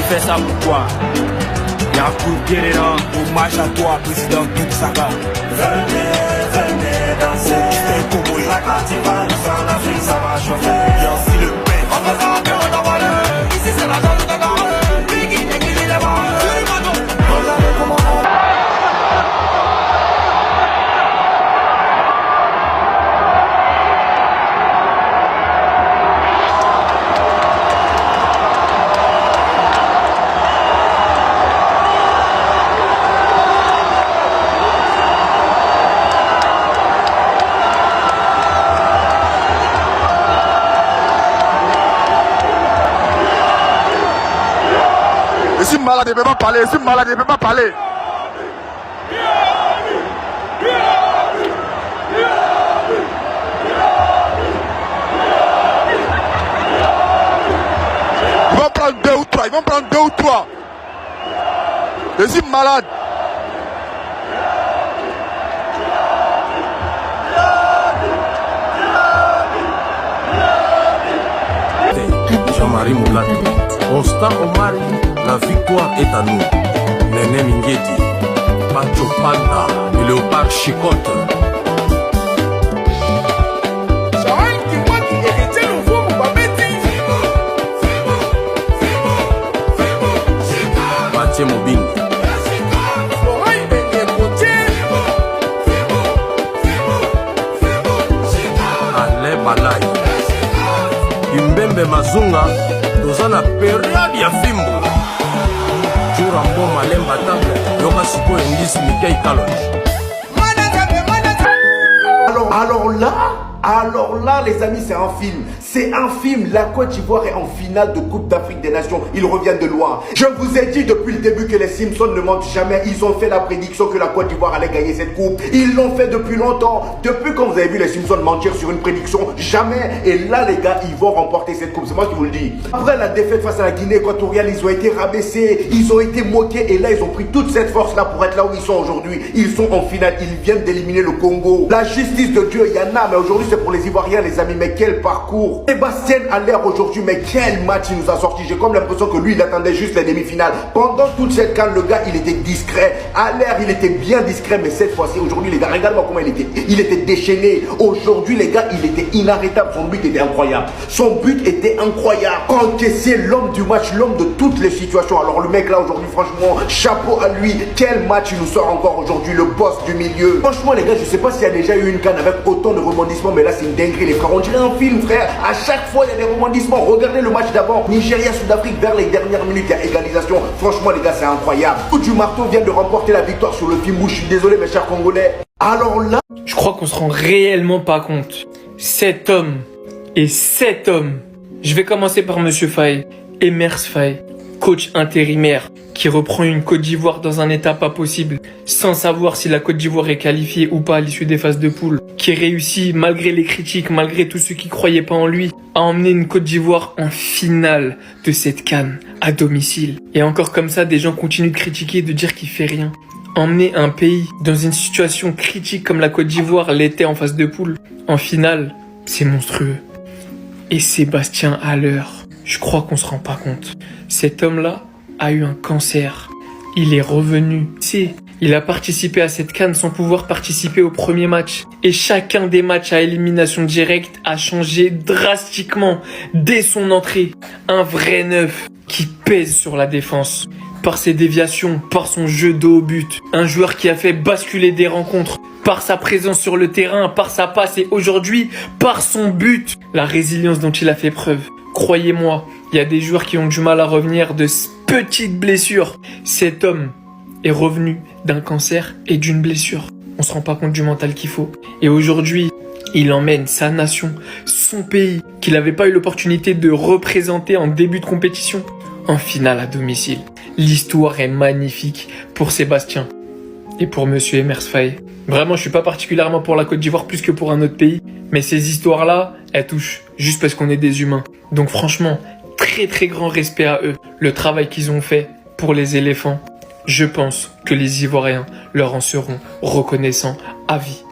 fais ça pourquoi? Yakou Guerrera, hommage à toi, président Doug Saga. Venez danser. La Côte d'Ivoire, nous sommes en Afrique, ça va chauffer. Yancy Le Pen. On va s'arrêter, on va voler. Ici c'est la zone de Gare. Biggie, Biggie, les balles. Regardez comment on... Je suis malade, je ne peux pas parler. Je suis malade, je ne peux pas parler. Ils vont prendre deux ou trois. Ils vont prendre deux ou trois. Je suis malade. Jean-Marie Moulato, Constant Omari, la victoire est à nous. Néné Mingueti, Pacho Panda et Léopard Chicotte. Mathieu Mobing. Alain Balai. Kimbembe Mazunga, dans la période ya fimbo. Jurambo Malemba Table, Yoka Siko Indis Mikei Kalonji. Alors là, les amis, c'est un film. C'est un film. La Côte d'Ivoire est en finale de Coupe d'Afrique des Nations. Ils reviennent de loin. Je vous ai dit depuis le début que les Simpsons ne mentent jamais. Ils ont fait la prédiction que la Côte d'Ivoire allait gagner cette coupe. Ils l'ont fait depuis longtemps. Depuis quand vous avez vu les Simpsons mentir sur une prédiction? Jamais. Et là, les gars, ils vont remporter cette coupe. C'est moi qui vous le dis. Après la défaite face à la Guinée équatoriale, ils ont été rabaissés. Ils ont été moqués. Et là, ils ont pris toute cette force-là pour être là où ils sont aujourd'hui. Ils sont en finale. Ils viennent d'éliminer le Congo. La justice de Dieu, il y en a. Mais aujourd'hui, c'est pour les Ivoiriens, les amis. Mais quel parcours! Sébastien Haller aujourd'hui, mais quel match il nous a sorti. J'ai comme l'impression que lui, il attendait juste les demi-finales. Pendant toute cette canne, le gars, il était discret. Haller, il était bien discret, mais cette fois-ci, aujourd'hui, les gars, regarde-moi comment il était. Il était déchaîné. Aujourd'hui, les gars, il était inarrêtable. Son but était incroyable. Son but était incroyable. Encaisser l'homme du match, l'homme de toutes les situations. Alors, le mec là, aujourd'hui, franchement, chapeau à lui. Quel match il nous sort encore aujourd'hui, le boss du milieu. Franchement, les gars, je sais pas s'il y a déjà eu une canne avec autant de rebondissements, mais là, c'est une dinguerie, les frères. On dirait un film, frère. À chaque fois, il y a des rebondissements. Regardez le match d'avant. Nigeria-Sud-Afrique vers les dernières minutes. Il y a égalisation. Franchement, les gars, c'est incroyable. Coup du marteau vient de remporter la victoire sur le Fimou. Je suis désolé, mes chers Congolais. Alors là... Je crois qu'on se rend réellement pas compte. Cet homme et cet homme. Je vais commencer par Monsieur Faye. Emers Faye, coach intérimaire, qui reprend une Côte d'Ivoire dans un état pas possible, sans savoir si la Côte d'Ivoire est qualifiée ou pas à l'issue des phases de poule, qui réussit, malgré les critiques, malgré tous ceux qui croyaient pas en lui, à emmener une Côte d'Ivoire en finale de cette CAN, à domicile. Et encore comme ça, des gens continuent de critiquer et de dire qu'il fait rien. Emmener un pays dans une situation critique comme la Côte d'Ivoire l'était en phase de poule, en finale, c'est monstrueux. Et Sébastien Haller, je crois qu'on se rend pas compte. Cet homme-là a eu un cancer. Il est revenu. Il a participé à cette CAN sans pouvoir participer au premier match. Et chacun des matchs à élimination directe a changé drastiquement dès son entrée. Un vrai neuf qui pèse sur la défense. Par ses déviations, par son jeu de haut but. Un joueur qui a fait basculer des rencontres. Par sa présence sur le terrain, par sa passe et aujourd'hui, par son but. La résilience dont il a fait preuve. Croyez-moi, il y a des joueurs qui ont du mal à revenir de petites blessures. Cet homme est revenu d'un cancer et d'une blessure. On se rend pas compte du mental qu'il faut. Et aujourd'hui, il emmène sa nation, son pays, qu'il n'avait pas eu l'opportunité de représenter en début de compétition, en finale à domicile. L'histoire est magnifique pour Sébastien et pour Monsieur Emers Faye. Vraiment, je suis pas particulièrement pour la Côte d'Ivoire plus que pour un autre pays, mais ces histoires-là, elles touchent juste parce qu'on est des humains. Donc franchement, très très grand respect à eux. Le travail qu'ils ont fait pour les éléphants, je pense que les Ivoiriens leur en seront reconnaissants à vie.